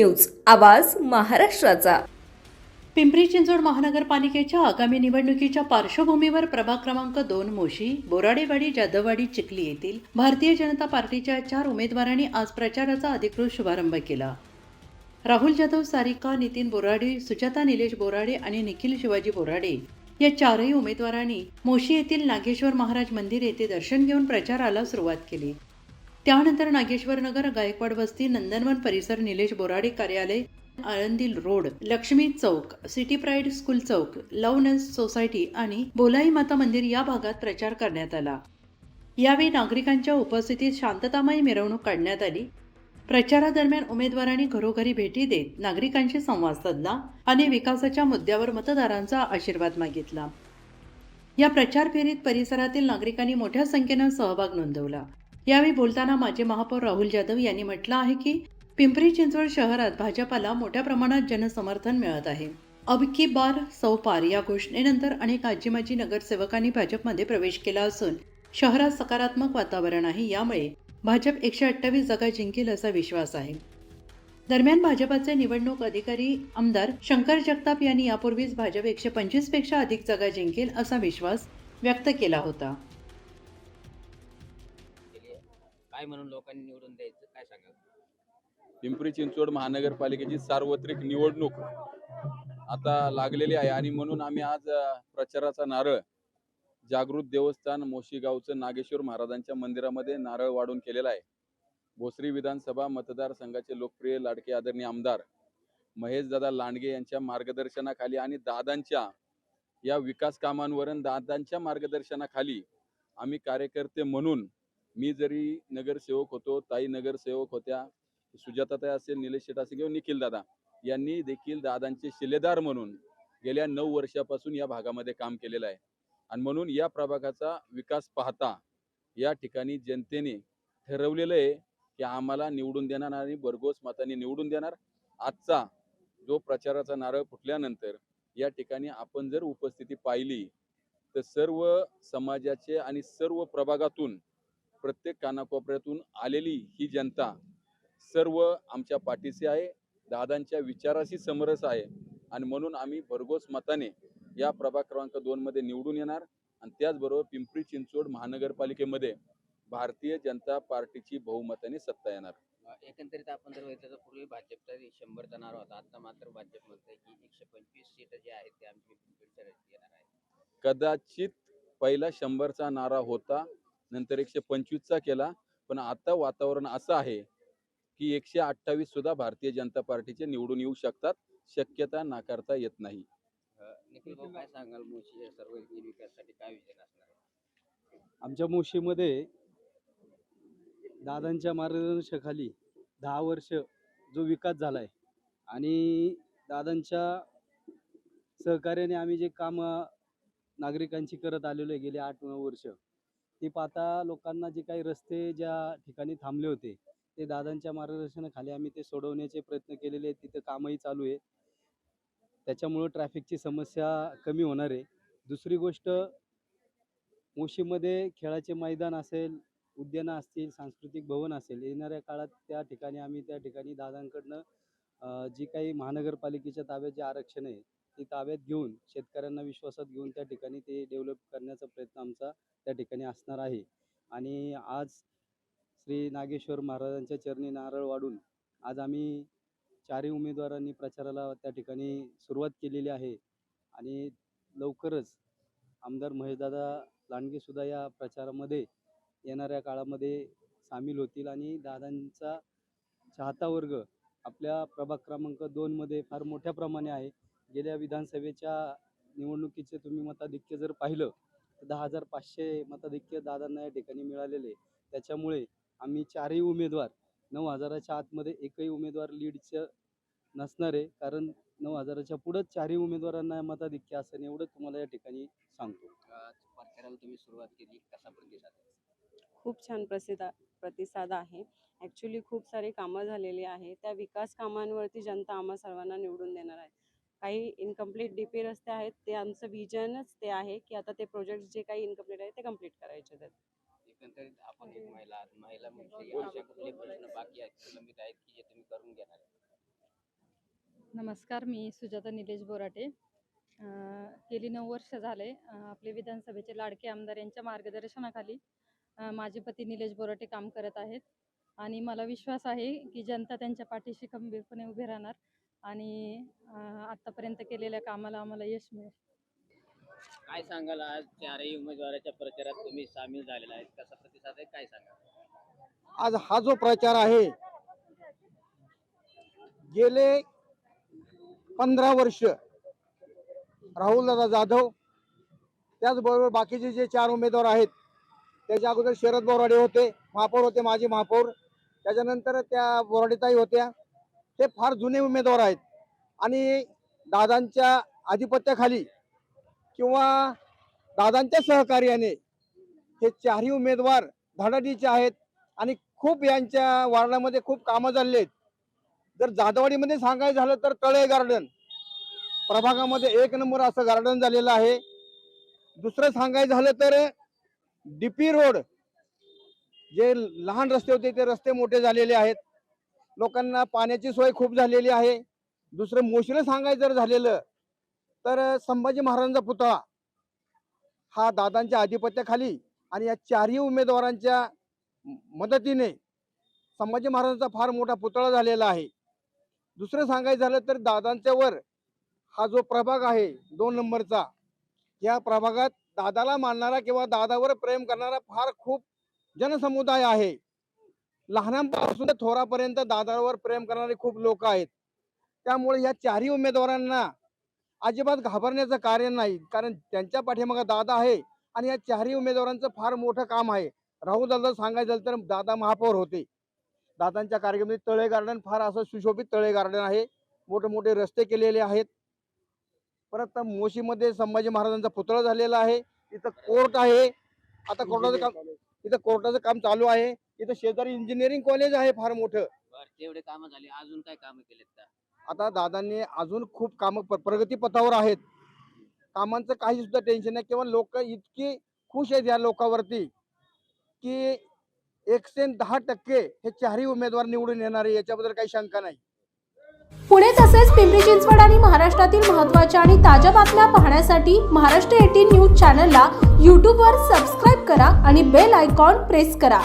News, आवाज महाराष्ट्राचा. पिंपरी चिंचवड महानगरपालिकेच्या आगामी निवडणुकीच्या पार्श्वभूमीवर प्रभाग क्रमांक 2 मोशी, बोराडेवाडी, जाधववाडी, चिखली येथील भारतीय जनता पार्टीच्या 4 उमेदवारांनी आज प्रचाराचा अधिकृत शुभारंभ केला. राहुल जाधव, सारिका, नितीन बोराडे, सुजाता निलेश बोराडे आणि निखिल शिवाजी बोराडे या चारही उमेदवारांनी मोशी येथील नागेश्वर महाराज मंदिर येथे दर्शन घेऊन प्रचाराला सुरुवात केली. त्यानंतर नागेश्वर नगर, गायकवाड वस्ती, नंदनवन परिसर, निलेश बोराडे कार्यालय, आळंदी रोड, लक्ष्मी चौक, सिटी प्राईड स्कूल चौक, लवनेस सोसायटी आणि बोलाई माता मंदिर या भागात प्रचार करण्यात आला. यावेळी नागरिकांच्या उपस्थितीत शांततामय मिरवणूक काढण्यात आली. प्रचारादरम्यान उमेदवारांनी घरोघरी भेटी देत नागरिकांशी संवाद साधला आणि विकासाच्या मुद्द्यावर मतदारांचा आशीर्वाद मागितला. या प्रचार फेरीत परिसरातील नागरिकांनी मोठ्या संख्येनं सहभाग नोंदवला. यावेळी बोलताना माजी महापौर राहुल जाधव यांनी म्हटलं आहे की पिंपरी चिंचवड शहरात भाजपाला मोठ्या प्रमाणात जनसमर्थन मिळत आहे. अब की बार सौ पार या घोषणेनंतर अनेक आजी-माजी नगरसेवकांनी भाजपमध्ये प्रवेश केला असून शहरात सकारात्मक वातावरण आहे. यामुळे भाजप 128 जागा जिंकेल असा विश्वास आहे. दरम्यान भाजपाचे निवडणूक अधिकारी आमदार शंकर जगताप यांनी यापूर्वीच भाजप 125 पेक्षा अधिक जागा जिंकेल असा विश्वास व्यक्त केला होता. काय म्हणून लोकांनी निवडून द्यायचं, काय सांगाल? पिंपरी चिंचवड महानगरपालिकेची सार्वत्रिक निवडणूक आता लागलेली आहे आणि म्हणून आम्ही आज प्रचाराचा नारळ जागृत देवस्थान मोशी गावचं नागेश्वर महाराजांच्या मंदिरामध्ये नारळ वाढून केलेला आहे. भोसरी विधानसभा मतदारसंघाचे लोकप्रिय लाडके आदरणीय आमदार महेशदादा लांडगे यांच्या मार्गदर्शनाखाली आणि दादांच्या या विकास कामांवर दादांच्या मार्गदर्शनाखाली आम्ही कार्यकर्ते म्हणून, मी जरी नगरसेवक होतो, ताई नगरसेवक होत्या, सुजाताताई असेल, निलेश शेठ असेल किंवा निखिल दादा यांनी देखील दादांचे शिलेदार म्हणून गेल्या 9 वर्षापासून या भागामध्ये काम केलेलं आहे. आणि म्हणून या प्रभागाचा विकास पाहता या ठिकाणी जनतेने ठरवलेलं आहे की आम्हाला निवडून देणार आणि भरघोस मतांनी निवडून देणार. आजचा जो प्रचाराचा नारळ फुटल्यानंतर या ठिकाणी आपण जर उपस्थिती पाहिली तर सर्व समाजाचे आणि सर्व प्रभागातून प्रत्येक कानाकोपऱ्यातून आलेली ही जनता सर्व आमच्या पाठीशी आहे, दादांच्या विचाराशी समरस आहे आणि म्हणून आम्ही भरघोस मताने या प्रभाग क्रमांक 2 मध्ये निवडून येणार. आणि त्याचबरोबर पिंपरी चिंचवड महानगरपालिकेमध्ये भारतीय जनता पार्टीची बहुमताने सत्ता येणार. एकंदरीत आपण जर बघितलं तर पूर्वी भाजपचा 100चा नारा होता, आता मात्र भाजप म्हणतंय की 125 सीट जे आहेत ते आमची पिंपरी शहरात येणार आहे. कदाचित पहिला 100चा नारा होता, नंतर 125चा केला, पण आता वातावरण असं आहे की 128 सुद्धा भारतीय जनता पार्टीचे निवडून येऊ शकतात. शक्यता नाकारता येत नाही. निखिल भाऊ, काय सांगाल मोशी सर्व विकासासाठी काय विजन असणार आहे? आमच्या मोशीमध्ये दादांच्या मार्गदर्शनाखाली 10 वर्ष जो विकास झाला आहे आणि दादांच्या सहकार्याने आम्ही जे काम नागरिकांची करत आलेलो आहे गेले 8-9 वर्ष, ती पाहता लोकांना जे काही रस्ते ज्या ठिकाणी थांबले होते ते दादांच्या मार्गदर्शनाखाली आम्ही ते सोडवण्याचे प्रयत्न केलेले आहेत. तिथं कामही चालू आहे, त्याच्यामुळं ट्रॅफिकची समस्या कमी होणार आहे. दुसरी गोष्ट, मोशीमध्ये खेळाचे मैदान असेल, उद्यानं असतील, सांस्कृतिक भवन असेल, येणाऱ्या काळात त्या ठिकाणी दादांकडनं जी काही महानगरपालिकेच्या ताब्यात जे आरक्षण आहे ते ताब्यात घेऊन शेतकऱ्यांना विश्वासात घेऊन त्या ठिकाणी ते डेव्हलप करण्याचा प्रयत्न आमचा त्या ठिकाणी असणार आहे. आणि आज श्री नागेश्वर महाराजांच्या चरणी नारळ वाढून आज आम्ही 4ही उमेदवारांनी प्रचाराला त्या ठिकाणी सुरुवात केलेली आहे आणि लवकरच आमदार महेशदादा लांडगे सुद्धा या प्रचारामध्ये येणाऱ्या काळामध्ये सामील होतील आणि दादांचा चाहता वर्ग आपल्या प्रभाग क्रमांक 2 मध्ये फार मोठ्या प्रमाणे आहे. गेल्या विधानसभेच्या निवडणुकीचे तुम्ही मताधिक्य जर पाहिलं तर 10,500 मताधिक्य दादांना या ठिकाणी मिळालेले. त्याच्यामुळे आम्ही 4ही उमेदवार 9,000च्या आतमध्ये एकही उमेदवार लीडचं नसणार आहे, कारण 9,000च्या पुढंच 4ही उमेदवारांना मताधिक्य असेल एवढं तुम्हाला या ठिकाणी सांगतो. प्रचाराला तुम्ही सुरुवात केली, कसा प्रतिसाद आहे? खूप छान प्रतिसाद आहे. ॲक्च्युली खूप सारी कामं झालेली आहे. त्या विकास कामांवरती जनता आम्हा सर्वांना निवडून देणार आहे. काही इनकम्प्लीट DP रस्ते आहेत, ते आमचं विजनच ते आहे की आता ते प्रोजेक्ट जे काही इनकम्प्लीट आहे ते कम्प्लीट करायचे आहेत. एकंदरीत आपण एक महिला म्हणजे असे कुठले प्रश्न बाकी आहेत, प्रलंबित आहेत की जे तुम्ही करून घेणार आहे? नमस्कार, मी सुजाता निलेश बोराटे. गेली 9 वर्ष झाले आपले विधानसभेचे लाडके आमदार यांच्या मार्गदर्शनाखाली माझे पती निलेश बोराटे काम करत आहेत आणि मला विश्वास आहे की जनता त्यांच्या पाठीशी खंबीरपणे उभी राहणार आणि आत्तापर्यंत केलेल्या कामाला आम्हाला यश मिळेल. काय सांगाल, आज चारही उमेदवाराच्या प्रचारात तुम्ही सामील झालेला आहे, कसा प्रतिसाद आहे, काय सांगाल? आज हा जो प्रचार आहे गेले 15 वर्ष राहुलदादा जाधव त्याचबरोबर बाकीचे जे 4 उमेदवार आहेत, त्याच्या अगोदर शरद बोराडे होते, महापौर होते, माजी महापौर, त्याच्यानंतर त्या बोराडेताई होत्या. ते फार जुने उमेदवार आहेत आणि दादांच्या आधिपत्याखाली किंवा दादांच्या सहकार्याने हे 4ही उमेदवार धडाडीचे आहेत आणि खूप यांच्या वार्डामध्ये खूप कामं झालेली आहेत. जर जाधववाडीमध्ये सांगायचं झालं तर तळे गार्डन प्रभागामध्ये 1 नंबर असं गार्डन झालेलं आहे. दुसरं सांगायचं झालं तर डीपी रोड, जे लहान रस्ते होते ते रस्ते मोठे झालेले आहेत, लोकांना पाण्याची सोय खूप झालेली आहे. दुसरं मोशीला सांगायचं जर झालेलं तर संभाजी महाराजांचा पुतळा हा दादांच्या आधिपत्याखाली आणि या 4ही उमेदवारांच्या मदतीने संभाजी महाराजांचा फार मोठा पुतळा झालेला आहे. दुसरं सांगायचं झालं तर दादांच्या वर हा जो प्रभाग आहे 2 नंबरचा, या प्रभागात दादाला मानणारा किंवा दादावर प्रेम करणारा फार खूप जनसमुदाय आहे. लहानांपासून थोरापर्यंत दादावर प्रेम करणारे खूप लोक आहेत. त्यामुळे या 4ही उमेदवारांना अजिबात घाबरण्याचं कारण नाही, कारण त्यांच्या पाठीमागे दादा आहे आणि या 4ही उमेदवारांचं फार मोठं काम आहे. राहुल दादा सांगायचं झालं तर दादा महापौर होते. दादांच्या कार्यक्रमात तळे गार्डन फार असं सुशोभित तळे गार्डन आहे, मोठे मोठे रस्ते केलेले आहेत. परत मोशीमध्ये संभाजी महाराजांचा पुतळा झालेला आहे. इथं कोर्ट आहे, आता कोर्टाचं काम चालू आहे. इथं शेजारी इंजिनिअरिंग कॉलेज आहे फार मोठं. तेवढे कामं झाले, अजून काय कामं केलेत का? आता दादांनी अजून खूप कामं प्रगती पथावर आहेत. कामांचं काही सुद्धा टेन्शन नाही किंवा लोक इतकी खुश आहेत या लोकांवरती की 110% हे 4ही उमेदवार निवडून येणार आहे, याच्याबद्दल काही शंका नाही. पुणे तसेच पिंपरी चिंचवड आणि महाराष्ट्रातील महत्त्वाच्या आणि ताज्या बातम्या पाहण्यासाठी महाराष्ट्र 18 न्यूज चॅनलला यूट्यूबवर सबस्क्राईब करा आणि बेल आयकॉन प्रेस करा.